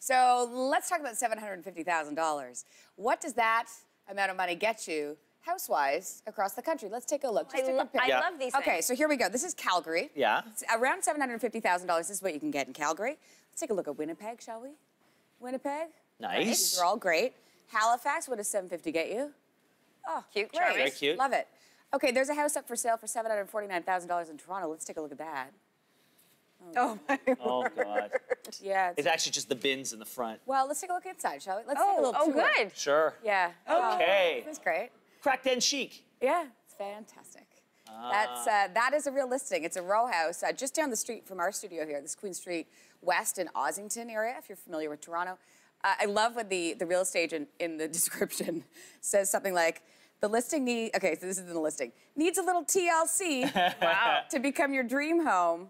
So let's talk about $750,000. What does that amount of money get you house-wise across the country? Let's take a look. I love these things. Okay, so here we go. This is Calgary. Yeah. It's around $750,000. This is what you can get in Calgary. Let's take a look at Winnipeg, shall we? Winnipeg. Nice. These are all great. Halifax, what does $750 get you? Oh, Cute, great. charming. Very cute. Love it. Okay, there's a house up for sale for $749,000 in Toronto. Let's take a look at that. Oh, my Oh, God. Yeah. It's actually just the bins in the front. Well, let's take a look inside, shall we? Let's take a little tour. good. Sure. Yeah. Okay. That's great. Cracked end chic. Yeah, it's fantastic. That is a real listing. It's a row house just down the street from our studio here. This is Queen Street West in Ossington area, if you're familiar with Toronto. I love when the real estate in the description says something like, the listing okay, so this is in the listing, needs a little TLC to become your dream home.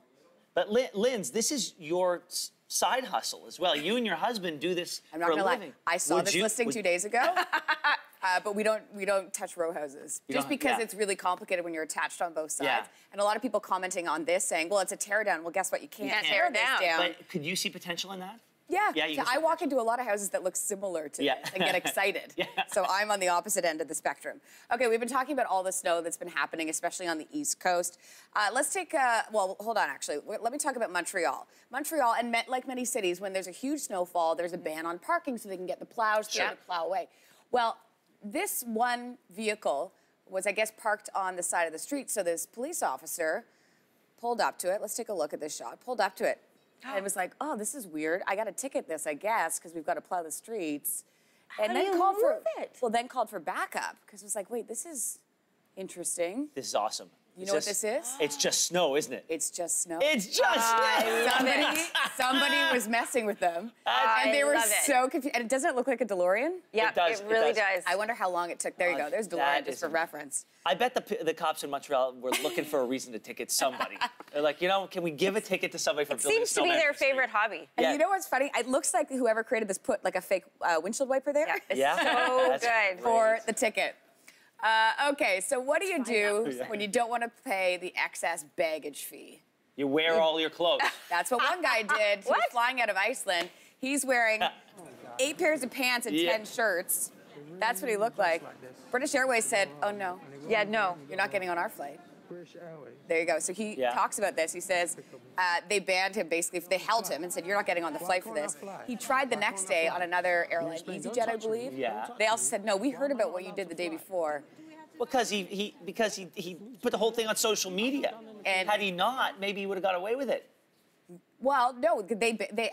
But Linz, this is your side hustle as well. You and your husband do this I'm not for a gonna living. lie. I saw this listing 2 days ago, but we don't touch row houses just because it's really complicated when you're attached on both sides. Yeah. And a lot of people commenting on this saying, well, it's a tear down. Well, guess what? You can't tear this down. But could you see potential in that? Yeah, Yeah, I walk into a lot of houses that look similar to this and get excited. So I'm on the opposite end of the spectrum. Okay, we've been talking about all the snow that's been happening, especially on the East Coast. Let's take, well, hold on, actually. Let me talk about Montreal. Montreal, and like many cities, when there's a huge snowfall, there's a ban on parking so they can get the plows through to plow away. Well, this one vehicle was, I guess, parked on the side of the street, so this police officer pulled up to it. Let's take a look at this shot. Pulled up to it. And was like, oh, this is weird. I got to ticket this, I guess, because we've got to plow the streets. And then called for it. Well, then called for backup because it was like, wait, this is interesting. This is awesome. You know what this is? It's just snow, isn't it? It's just snow. It's just snow. Somebody was messing with them, and they were so confused. And doesn't it look like a DeLorean? Yeah, it really does. I wonder how long it took. There you go. There's DeLorean just for reference. I bet the cops in Montreal were looking for a reason to ticket somebody. They're like, you know, can we give a ticket to somebody for building a snowman? Seems to be their favorite hobby. And you know what's funny? It looks like whoever created this put like a fake windshield wiper there. Yeah, it's so good. For the ticket. Okay, so what do you do when you don't want to pay the excess baggage fee? You wear all your clothes. That's what one guy did. He was flying out of Iceland. He's wearing 8 pairs of pants and 10 shirts. That's what he looked like. British Airways said, oh, no. Yeah, no. You're not getting on our flight. There you go. So he talks about this. He says they banned him, basically. They held him and said, you're not getting on the flight for this. He tried the next day on another airline, EasyJet, I believe. Yeah. They also said, no, we heard about what you did the day before. Because he put the whole thing on social media. And had he not, maybe he would have got away with it. Well, no, they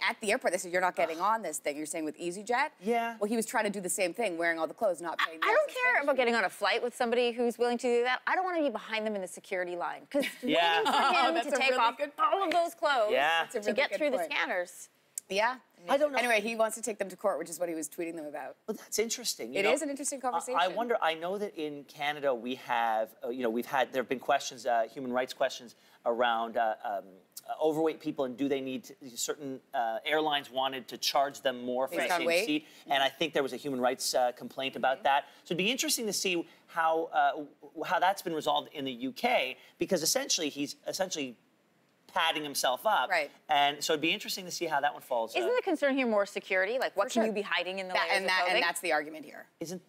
at the airport, they said, you're not getting on this thing. You're saying with EasyJet? Yeah. Well, he was trying to do the same thing, wearing all the clothes, not paying the I don't care about getting on a flight with somebody who's willing to do that. I don't want to be behind them in the security line. Because waiting for him to take off all of those clothes to get through the scanners. Yeah. I don't know. Anyway, he wants to take them to court, which is what he was tweeting them about. Well, that's interesting. It is an interesting conversation. I wonder, I know that in Canada we have, there have been questions, human rights questions around overweight people and do they need to, certain airlines wanted to charge them more for the same seat. And I think there was a human rights complaint about that. So it'd be interesting to see how that's been resolved in the UK because essentially he's padding himself up. Right. And so it'd be interesting to see how that one falls. Isn't the concern here more security? Like, what can you be hiding in the layers of clothing? And that's the argument here.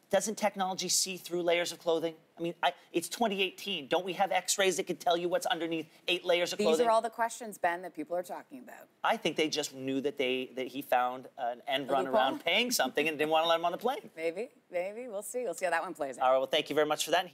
Doesn't technology see through layers of clothing? I mean, it's 2018. Don't we have X-rays that could tell you what's underneath 8 layers of clothing? These are all the questions, Ben, that people are talking about. I think they just knew that he found an end run around paying something and didn't want to let him on the plane. Maybe. We'll see. We'll see how that one plays out. All right, well, thank you very much for that.